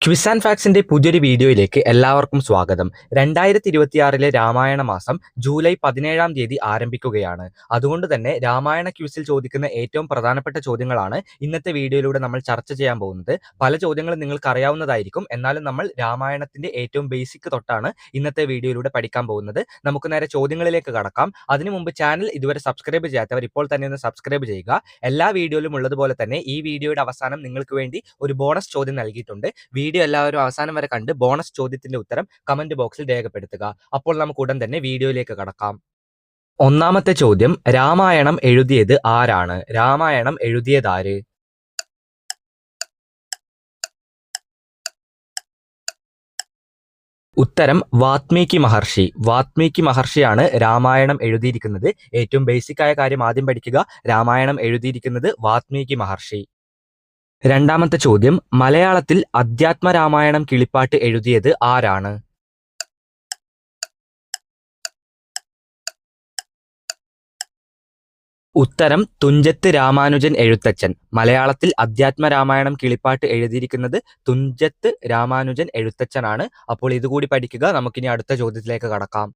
Quiz and ഫാക്സിന്റെ പുതിയൊരു വീഡിയോയിലേക്ക് എല്ലാവർക്കും സ്വാഗതം. 2026 രാമായണ മാസം ജൂലൈ 17 തീയതി ആരംഭിക്കുകയാണ്. അതുകൊണ്ട് തന്നെ രാമായണ ക്വിസിൽ ചോദിക്കുന്ന ഏറ്റവും പ്രധാനപ്പെട്ട ചോദ്യങ്ങളാണ് ഇന്നത്തെ വീഡിയോയിലൂടെ നമ്മൾ ചർച്ച ചെയ്യാൻ പോകുന്നത്. പല ചോദ്യങ്ങളും നിങ്ങൾക്ക് അറിയാവുന്നതായിരിക്കും, എന്നാലും നമ്മൾ രാമായണത്തിന്റെ ഏറ്റവും ബേസിക് തൊട്ടാണ് ഇന്നത്തെ വീഡിയോയിലൂടെ പഠിക്കാൻ പോകുന്നത്. നമുക്ക് നേരെ ചോദ്യങ്ങളിലേക്ക് കടക്കാം. അതിനു മുമ്പ് ചാനൽ ഇതുവരെ സബ്സ്ക്രൈബ് ചെയ്യാത്തവർ ഇപ്പോൾ തന്നെ ഒന്ന് സബ്സ്ക്രൈബ് ചെയ്യുക. എല്ലാ വീഡിയോയിലും ഉള്ളതുപോലെ തന്നെ ഈ വീഡിയോയുടെ അവസാനം നിങ്ങൾക്ക് വേണ്ടി ഒരു ബോണസ് ചോദ്യം നൽകിയിട്ടുണ്ട്. വീഡിയോ എല്ലാവരും അവസാനം വരെ കണ്ട് ബോണസ് ചോദ്യത്തിന്റെ ഉത്തരം കമന്റ് ബോക്സിൽ രേഖപ്പെടുത്തുക. അപ്പോൾ നമുക്ക് ഉടൻ തന്നെ വീഡിയോയിലേക്ക് കടക്കാം. ഒന്നാമത്തെ ചോദ്യം, രാമായണം എഴുതിയത് ആരാണ്? രാമായണം എഴുതിയതാര്? ഉത്തരം വാത്മീകി മഹർഷി. വാത്മീകി മഹർഷിയാണ് രാമായണം എഴുതിയിരിക്കുന്നത്. ഏറ്റവും ബേസിക് ആയ കാര്യം ആദ്യം പഠിക്കുക. രാമായണം എഴുതിയിരിക്കുന്നത് വാത്മീകി മഹർഷി. രണ്ടാമത്തെ ചോദ്യം, മലയാളത്തിൽ അധ്യാത്മരാമായണം കിളിപ്പാട്ട് എഴുതിയത് ആരാണ്? ഉത്തരം തുഞ്ചത്ത് രാമാനുജൻ എഴുത്തച്ഛൻ. മലയാളത്തിൽ അധ്യാത്മരാമായണം കിളിപ്പാട്ട് എഴുതിയിരിക്കുന്നത് തുഞ്ചത്ത് രാമാനുജൻ എഴുത്തച്ഛനാണ്. അപ്പോൾ ഇതുകൂടി പഠിക്കുക. നമുക്കിനി അടുത്ത ചോദ്യത്തിലേക്ക് കടക്കാം.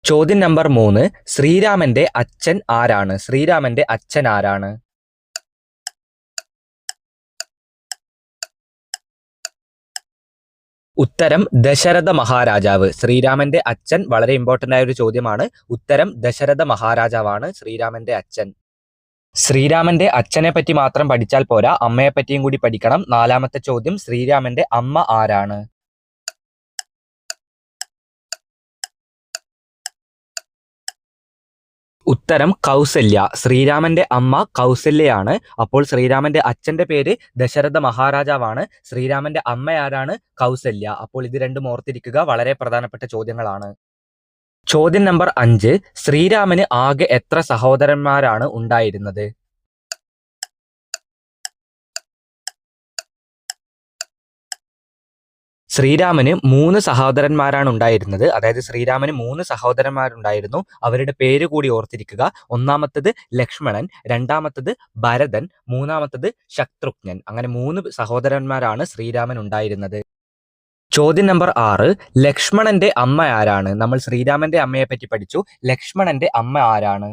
ചോദ്യം നമ്പർ 3, ശ്രീരാമന്റെ അച്ഛൻ ആരാണ്? ശ്രീരാമന്റെ അച്ഛൻ ആരാണ്? ഉത്തരം ദശരഥ മഹാരാജാവ്. ശ്രീരാമന്റെ അച്ഛൻ വളരെ ഇമ്പോർട്ടന്റ് ആയ ഒരു ചോദ്യമാണ്. ഉത്തരം ദശരഥ മഹാരാജാവാണ് ശ്രീരാമന്റെ അച്ഛൻ. ശ്രീരാമന്റെ അച്ഛനെ പറ്റി മാത്രം പഠിച്ചാൽ പോരാ, അമ്മയെ പറ്റിയും കൂടി പഠിക്കണം. നാലാമത്തെ ചോദ്യം, ശ്രീരാമന്റെ അമ്മ ആരാണ്? ഉത്തരം കൗസല്യ. ശ്രീരാമന്റെ അമ്മ കൗസല്യയാണ്. അപ്പോൾ ശ്രീരാമന്റെ അച്ഛന്റെ പേര് ദശരഥ മഹാരാജാവാണ്. ശ്രീരാമന്റെ അമ്മ ആരാണ്? കൗസല്യ. അപ്പോൾ ഇത് രണ്ടും ഓർത്തിരിക്കുക. വളരെ പ്രധാനപ്പെട്ട ചോദ്യങ്ങളാണ്. ചോദ്യം നമ്പർ 5, ശ്രീരാമന് ആകെ എത്ര സഹോദരന്മാരാണ് ഉണ്ടായിരുന്നത്? ശ്രീരാമന് 3 സഹോദരന്മാരാണ് ഉണ്ടായിരുന്നത്. അതായത് ശ്രീരാമന് 3 സഹോദരന്മാരുണ്ടായിരുന്നു. അവരുടെ പേര് കൂടി ഓർത്തിരിക്കുക. ഒന്നാമത്തത് ലക്ഷ്മണൻ, രണ്ടാമത്തത് ഭരതൻ, മൂന്നാമത്തത് ശത്രുഘ്നൻ. അങ്ങനെ 3 സഹോദരന്മാരാണ് ശ്രീരാമൻ ഉണ്ടായിരുന്നത്. ചോദ്യം നമ്പർ 6, ലക്ഷ്മണന്റെ അമ്മ ആരാണ്? നമ്മൾ ശ്രീരാമന്റെ അമ്മയെ പറ്റി പഠിച്ചു. ലക്ഷ്മണന്റെ അമ്മ ആരാണ്?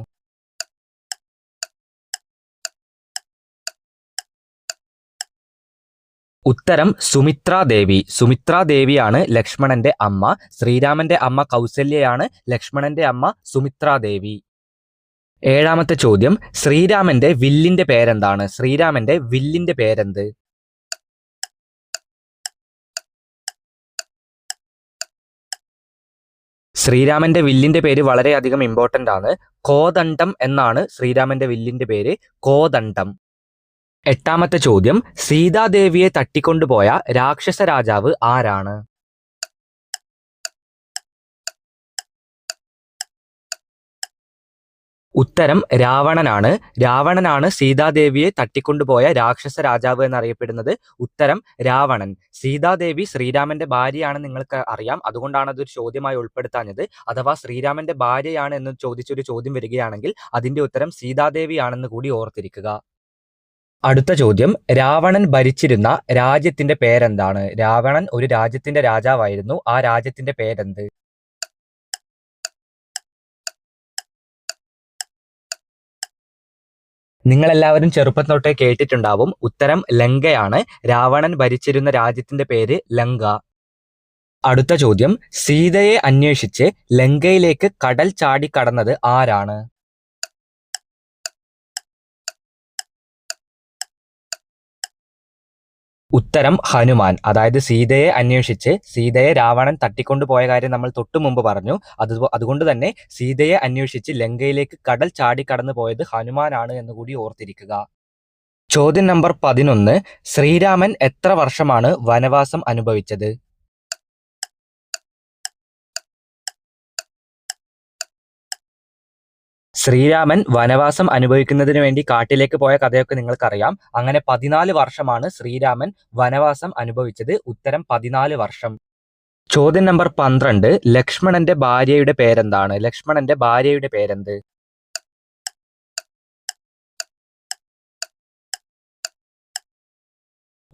ഉത്തരം സുമിത്രാദേവി. സുമിത്രാദേവിയാണ് ലക്ഷ്മണന്റെ അമ്മ. ശ്രീരാമന്റെ അമ്മ കൗസല്യയാണ്. ലക്ഷ്മണന്റെ അമ്മ സുമിത്രാദേവി. ഏഴാമത്തെ ചോദ്യം, ശ്രീരാമന്റെ വില്ലിന്റെ പേരെന്താണ്? ശ്രീരാമന്റെ വില്ലിന്റെ പേരെന്ത്? ശ്രീരാമന്റെ വില്ലിന്റെ പേര് വളരെയധികം ഇമ്പോർട്ടന്റ് ആണ്. കോദണ്ഡം എന്നാണ് ശ്രീരാമന്റെ വില്ലിന്റെ പേര്. കോദണ്ഡം. എട്ടാമത്തെ ചോദ്യം, സീതാദേവിയെ തട്ടിക്കൊണ്ടുപോയ രാക്ഷസ രാജാവ് ആരാണ്? ഉത്തരം രാവണനാണ്. രാവണനാണ് സീതാദേവിയെ തട്ടിക്കൊണ്ടുപോയ രാക്ഷസ രാജാവ് എന്നറിയപ്പെടുന്നത്. ഉത്തരം രാവണൻ. സീതാദേവി ശ്രീരാമന്റെ ഭാര്യയാണെന്ന് നിങ്ങൾക്ക് അറിയാം. അതുകൊണ്ടാണ് അതൊരു ചോദ്യമായി ഉൾപ്പെടുത്താഞ്ഞത്. അഥവാ ശ്രീരാമന്റെ ഭാര്യയാണ് എന്ന് ചോദിച്ചൊരു ചോദ്യം വരികയാണെങ്കിൽ അതിന്റെ ഉത്തരം സീതാദേവിയാണെന്ന് കൂടി ഓർത്തിരിക്കുക. അടുത്ത ചോദ്യം, രാവണൻ ഭരിച്ചിരുന്ന രാജ്യത്തിന്റെ പേരെന്താണ്? രാവണൻ ഒരു രാജ്യത്തിന്റെ രാജാവായിരുന്നു. ആ രാജ്യത്തിന്റെ പേരെന്ത്? നിങ്ങളെല്ലാവരും ചെറുപ്പം തൊട്ടേ കേട്ടിട്ടുണ്ടാവും. ഉത്തരം ലങ്കയാണ്. രാവണൻ ഭരിച്ചിരുന്ന രാജ്യത്തിന്റെ പേര് ലങ്ക. അടുത്ത ചോദ്യം, സീതയെ അന്വേഷിച്ച് ലങ്കയിലേക്ക് കടൽ ചാടിക്കടന്നത് ആരാണ്? ഉത്തരം ഹനുമാൻ. അതായത് സീതയെ അന്വേഷിച്ച് സീതയെ രാവണൻ തട്ടിക്കൊണ്ടുപോയ കാര്യം നമ്മൾ തൊട്ടു മുമ്പ് പറഞ്ഞു. അതുകൊണ്ട് തന്നെ സീതയെ അന്വേഷിച്ച് ലങ്കയിലേക്ക് കടൽ ചാടിക്കടന്നു പോയത് ഹനുമാനാണ് എന്ന് കൂടി ഓർത്തിരിക്കുക. ചോദ്യം നമ്പർ 11, ശ്രീരാമൻ എത്ര വർഷമാണ് വനവാസം അനുഭവിച്ചത്? ശ്രീരാമൻ വനവാസം അനുഭവിക്കുന്നതിന് വേണ്ടി കാട്ടിലേക്ക് പോയ കഥയൊക്കെ നിങ്ങൾക്കറിയാം. അങ്ങനെ 14 വർഷമാണ് ശ്രീരാമൻ വനവാസം അനുഭവിച്ചത്. ഉത്തരം 14 വർഷം. ചോദ്യം നമ്പർ 12, ലക്ഷ്മണന്റെ ഭാര്യയുടെ പേരെന്താണ്? ലക്ഷ്മണന്റെ ഭാര്യയുടെ പേരെന്ത്?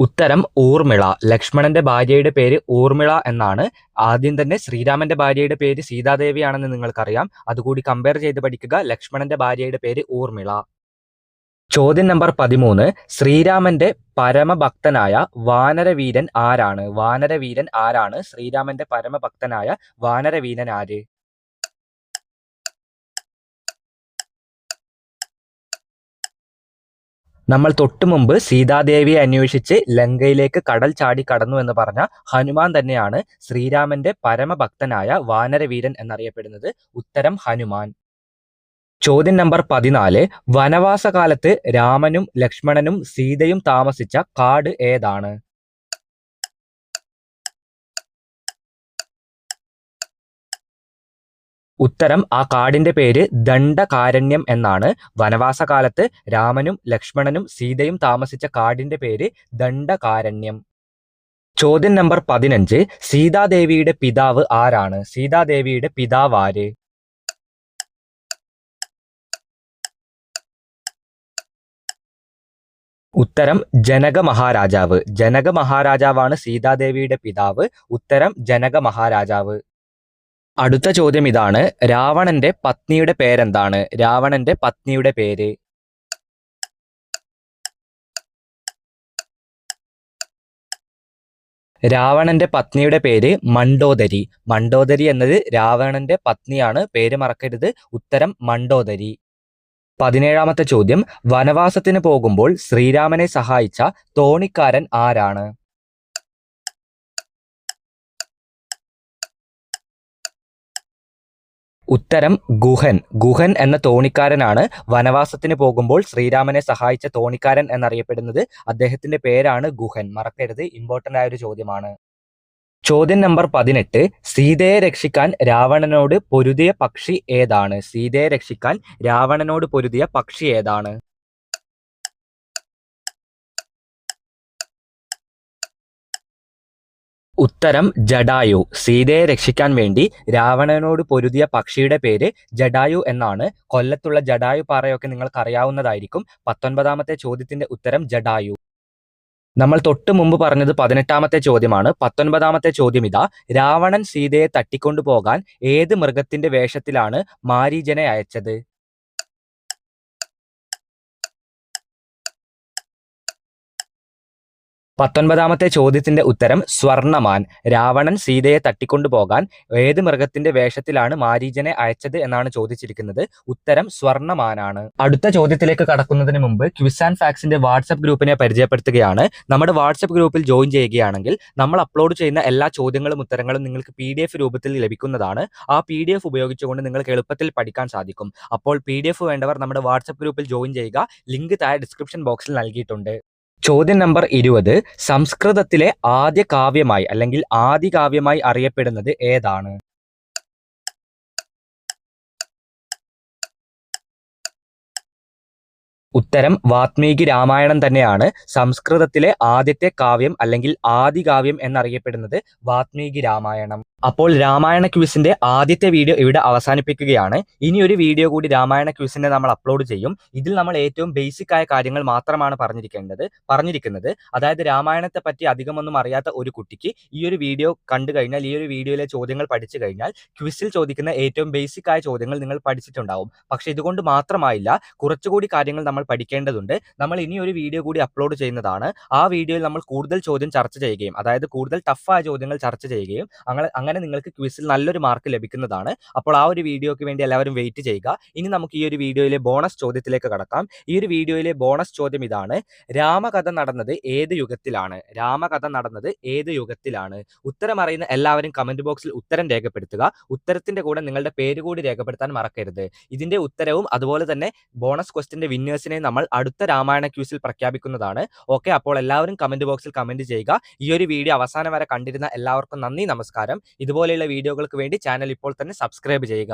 ഉത്തരം ഊർമിള. ലക്ഷ്മണന്റെ ഭാര്യയുടെ പേര് ഊർമിള എന്നാണ്. ആദ്യം തന്നെ ശ്രീരാമന്റെ ഭാര്യയുടെ പേര് സീതാദേവിയാണെന്ന് നിങ്ങൾക്കറിയാം. അതുകൂടി കമ്പയർ ചെയ്ത് പഠിക്കുക. ലക്ഷ്മണന്റെ ഭാര്യയുടെ പേര് ഊർമിള. ചോദ്യം നമ്പർ 13. ശ്രീരാമന്റെ പരമഭക്തനായ വാനരവീരൻ ആരാണ്? വാനരവീരൻ ആരാണ്? ശ്രീരാമന്റെ പരമഭക്തനായ വാനരവീരൻ ആര്? നമ്മൾ തൊട്ടു മുമ്പ് സീതാദേവിയെ അന്വേഷിച്ച് ലങ്കയിലേക്ക് കടൽ ചാടി കടന്നു എന്ന് പറഞ്ഞ ഹനുമാൻ തന്നെയാണ് ശ്രീരാമന്റെ പരമഭക്തനായ വാനരവീരൻ എന്നറിയപ്പെടുന്നത്. ഉത്തരം ഹനുമാൻ. ചോദ്യം നമ്പർ 14. വനവാസകാലത്ത് രാമനും ലക്ഷ്മണനും സീതയും താമസിച്ച കാട് ഏതാണ്? ഉത്തരം ആ കാടിന്റെ പേര് ദണ്ഡകാരണ്യം എന്നാണ്. വനവാസകാലത്ത് രാമനും ലക്ഷ്മണനും സീതയും താമസിച്ച കാടിന്റെ പേര് ദണ്ഡകാരണ്യം. ചോദ്യം നമ്പർ 15. സീതാദേവിയുടെ പിതാവ് ആരാണ്? സീതാദേവിയുടെ പിതാവ് ആര്? ഉത്തരം ജനക മഹാരാജാവ്. ജനക മഹാരാജാവാണ് സീതാദേവിയുടെ പിതാവ്. ഉത്തരം ജനക മഹാരാജാവ്. അടുത്ത ചോദ്യം ഇതാണ്. രാവണന്റെ പത്നിയുടെ പേരെന്താണ്? രാവണന്റെ പത്നിയുടെ പേര്. രാവണന്റെ പത്നിയുടെ പേര് മണ്ഡോദരി. മണ്ഡോദരി എന്നത് രാവണന്റെ പത്നിയാണ്. പേര് മറക്കരുത്. ഉത്തരം മണ്ഡോദരി. 17ാമത്തെ ചോദ്യം. വനവാസത്തിന് പോകുമ്പോൾ ശ്രീരാമനെ സഹായിച്ച തോണിക്കാരൻ ആരാണ്? ഉത്തരം ഗുഹൻ. ഗുഹൻ എന്ന തോണിക്കാരനാണ് വനവാസത്തിന് പോകുമ്പോൾ ശ്രീരാമനെ സഹായിച്ച തോണിക്കാരൻ എന്നറിയപ്പെടുന്നത്. അദ്ദേഹത്തിന്റെ പേരാണ് ഗുഹൻ. മറക്കരുത്. ഇമ്പോർട്ടന്റ് ആയ ഒരു ചോദ്യമാണ്. ചോദ്യം നമ്പർ 18. സീതയെ രക്ഷിക്കാൻ രാവണനോട് പൊരുതിയ പക്ഷി ഏതാണ്? സീതയെ രക്ഷിക്കാൻ രാവണനോട് പൊരുതിയ പക്ഷി ഏതാണ്? ഉത്തരം ജടായു. സീതയെ രക്ഷിക്കാൻ വേണ്ടി രാവണനോട് പൊരുതിയ പക്ഷിയുടെ പേര് ജടായു എന്നാണ്. കൊല്ലത്തുള്ള ജടായു പാറയൊക്കെ നിങ്ങൾക്ക് അറിയാവുന്നതായിരിക്കും. 19ാമത്തെ ചോദ്യത്തിന്റെ ഉത്തരം ജടായു. നമ്മൾ തൊട്ട് മുമ്പ് പറഞ്ഞത് 18ാമത്തെ ചോദ്യമാണ്. 19ാമത്തെ ചോദ്യം ഇതാ. രാവണൻ സീതയെ തട്ടിക്കൊണ്ടുപോകാൻ ഏത് മൃഗത്തിന്റെ വേഷത്തിലാണ് മാരീചനെ അയച്ചത്? 19ാമത്തെ ചോദ്യത്തിന്റെ ഉത്തരം സ്വർണ്ണമാൻ. രാവണൻ സീതയെ തട്ടിക്കൊണ്ടുപോകാൻ ഏത് മൃഗത്തിന്റെ വേഷത്തിലാണ് മാരീചനെ അയച്ചത് എന്നാണ് ചോദിച്ചിരിക്കുന്നത്. ഉത്തരം സ്വർണ്ണമാനാണ്. അടുത്ത ചോദ്യത്തിലേക്ക് കടക്കുന്നതിന് മുമ്പ് ക്വിസ് ആൻഡ് ഫാക്ട്സിന്റെ വാട്സ്ആപ്പ് ഗ്രൂപ്പിനെ പരിചയപ്പെടുത്തുകയാണ്. നമ്മുടെ വാട്സ്ആപ്പ് ഗ്രൂപ്പിൽ ജോയിൻ ചെയ്യുകയാണെങ്കിൽ നമ്മൾ അപ്ലോഡ് ചെയ്യുന്ന എല്ലാ ചോദ്യങ്ങളും ഉത്തരങ്ങളും നിങ്ങൾക്ക് PDF രൂപത്തിൽ ലഭിക്കുന്നതാണ്. ആ PDF ഉപയോഗിച്ചുകൊണ്ട് നിങ്ങൾക്ക് എളുപ്പത്തിൽ പഠിക്കാൻ സാധിക്കും. അപ്പോൾ PDF വേണ്ടവർ നമ്മുടെ വാട്സ്ആപ്പ് ഗ്രൂപ്പിൽ ജോയിൻ ചെയ്യുക. ലിങ്ക് താഴെ ഡിസ്ക്രിപ്ഷൻ ബോക്സിൽ നൽകിയിട്ടുണ്ട്. ചോദ്യം നമ്പർ 20. സംസ്കൃതത്തിലെ ആദ്യ കാവ്യമായി അല്ലെങ്കിൽ ആദികാവ്യമായി അറിയപ്പെടുന്നത് ഏതാണ്? ഉത്തരം വാത്മീകി രാമായണം തന്നെയാണ്. സംസ്കൃതത്തിലെ ആദ്യത്തെ കാവ്യം അല്ലെങ്കിൽ ആദികാവ്യം എന്നറിയപ്പെടുന്നത് വാത്മീകി രാമായണം. അപ്പോൾ രാമായണ ക്വിസിന്റെ ആദ്യത്തെ വീഡിയോ ഇവിടെ അവസാനിപ്പിക്കുകയാണ്. ഇനി ഒരു വീഡിയോ കൂടി രാമായണ ക്വിസിന്റെ നമ്മൾ അപ്ലോഡ് ചെയ്യും. ഇതിൽ നമ്മൾ ഏറ്റവും ബേസിക് ആയ കാര്യങ്ങൾ മാത്രമാണ് പറഞ്ഞിരിക്കുന്നത്. അതായത് രാമായണത്തെ പറ്റി അധികമൊന്നും അറിയാത്ത ഒരു കുട്ടിക്ക് ഈ ഒരു വീഡിയോ കണ്ടു കഴിഞ്ഞാൽ, ഈ ഒരു വീഡിയോയിലെ ചോദ്യങ്ങൾ പഠിച്ചു കഴിഞ്ഞാൽ ക്വിസിൽ ചോദിക്കുന്ന ഏറ്റവും ബേസിക് ആയ ചോദ്യങ്ങൾ നിങ്ങൾ പഠിച്ചിട്ടുണ്ടാവും. പക്ഷെ ഇതുകൊണ്ട് മാത്രമായില്ല, കുറച്ചുകൂടി കാര്യങ്ങൾ നമ്മൾ പഠിക്കേണ്ടതുണ്ട്. നമ്മൾ ഇനി ഒരു വീഡിയോ കൂടി അപ്ലോഡ് ചെയ്യുന്നതാണ്. ആ വീഡിയോയിൽ നമ്മൾ കൂടുതൽ ചോദ്യം ചർച്ച ചെയ്യുകയും, അതായത് കൂടുതൽ ടഫായ ചോദ്യങ്ങൾ ചർച്ച ചെയ്യുകയും അങ്ങനെ നിങ്ങൾക്ക് ക്വിസിൽ നല്ലൊരു മാർക്ക് ലഭിക്കുന്നതാണ്. അപ്പോൾ ആ ഒരു വീഡിയോയ്ക്ക് വേണ്ടി എല്ലാവരും വെയിറ്റ് ചെയ്യുക. ഇനി നമുക്ക് ഈ ഒരു വീഡിയോയിലെ ബോണസ് ചോദ്യത്തിലേക്ക് കടക്കാം. ഈ ഒരു വീഡിയോയിലെ ബോണസ് ചോദ്യം ഇതാണ്. രാമകഥ നടന്നത് ഏത് യുഗത്തിലാണ്? രാമകഥ നടന്നത് ഏത് യുഗത്തിലാണ്? ഉത്തരം അറിയുന്ന എല്ലാവരും കമന്റ് ബോക്സിൽ ഉത്തരം രേഖപ്പെടുത്തുക. ഉത്തരത്തിന്റെ കൂടെ നിങ്ങളുടെ പേര് കൂടി രേഖപ്പെടുത്താൻ മറക്കരുത്. ഇതിന്റെ ഉത്തരവും അതുപോലെ തന്നെ ബോണസ് ക്വസ്റ്റിന്റെ വിന്നേഴ്സിനെ നമ്മൾ അടുത്ത രാമായണ ക്വിസിൽ പ്രഖ്യാപിക്കുന്നതാണ്. ഓക്കെ, അപ്പോൾ എല്ലാവരും കമന്റ് ബോക്സിൽ കമന്റ് ചെയ്യുക. ഈ ഒരു വീഡിയോ അവസാനം വരെ കണ്ടിരുന്ന എല്ലാവർക്കും നന്ദി, നമസ്കാരം. ഇതുപോലെയുള്ള വീഡിയോകൾക്ക് വേണ്ടി ചാനൽ ഇപ്പോൾ തന്നെ സബ്സ്ക്രൈബ് ചെയ്യുക.